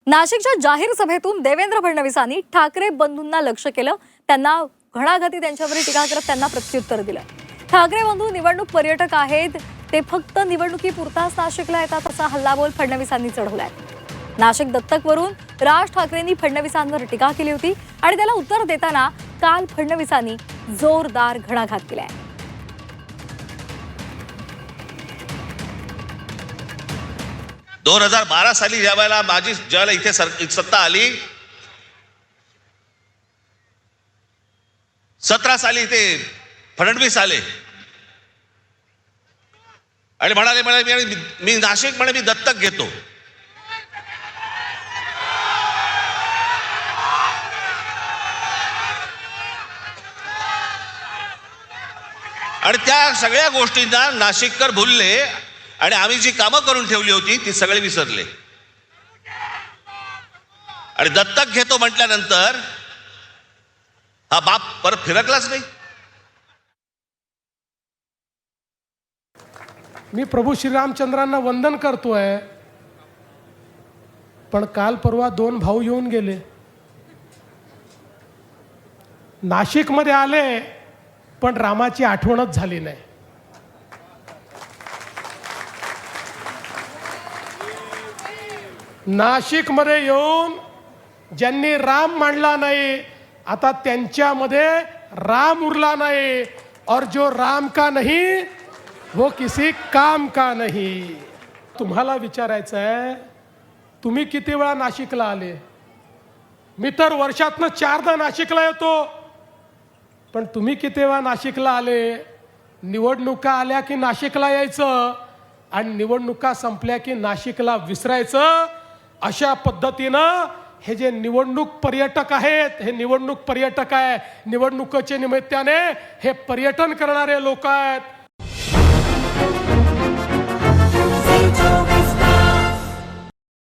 नाशिकच्या जाहीर सभेतून देवेंद्र फडणवीसांनी ठाकरे बंधूंना लक्ष केलं. त्यांना घणाघाती त्यांच्यावर टीका करत त्यांना प्रत्युत्तर दिलं. ठाकरे बंधू निवडणूक पर्यटक आहेत, ते फक्त निवडणुकीपुरताच नाशिकला येतात असा हल्लाबोल फडणवीसांनी चढवलाय. नाशिक दत्तकवरून राज ठाकरेंनी फडणवीसांवर टीका केली होती आणि त्याला उत्तर देताना काल फडणवीसांनी जोरदार घणाघात केलाय. 2012 साली ज्यावेळेला ज्यावेळेला इथे सत्ता आली, 17 साली इथे फडणवीस आले आणि म्हणाले मी नाशिक म्हणे मी दत्तक घेतो. आणि त्या सगळ्या गोष्टींना नाशिककर भुलले आणि आम्ही जी कामं करून ठेवली होती ती सगळे विसरले. आणि दत्तक घेतो म्हटल्यानंतर हा बाप परत फिरकलाच नाही. मी प्रभू श्रीरामचंद्रांना वंदन करतोय, पण काल परवा 2 भाऊ येऊन गेले. नाशिकमध्ये आले पण रामाची आठवणच झाली नाही. नाशिकमध्ये येऊन ज्यांनी राम मांडला नाही, आता त्यांच्यामध्ये राम उरला नाही. और जो राम का नहीं वो किसी काम का नहीं. तुम्हाला विचारायचं आहे, तुम्ही किती वेळा नाशिकला आले? मी तर वर्षातनं 4दा नाशिकला येतो, पण तुम्ही किती वेळा नाशिकला आले? निवडणुका आल्या की नाशिकला यायचं आणि निवडणुका संपल्या की नाशिकला विसरायचं. अशा पद्धतीनं हे जे निवडणूक पर्यटक आहेत, हे निवडणूक पर्यटक आहे, निवडणुकीच्या निमित्ताने हे पर्यटन करणारे लोक आहेत.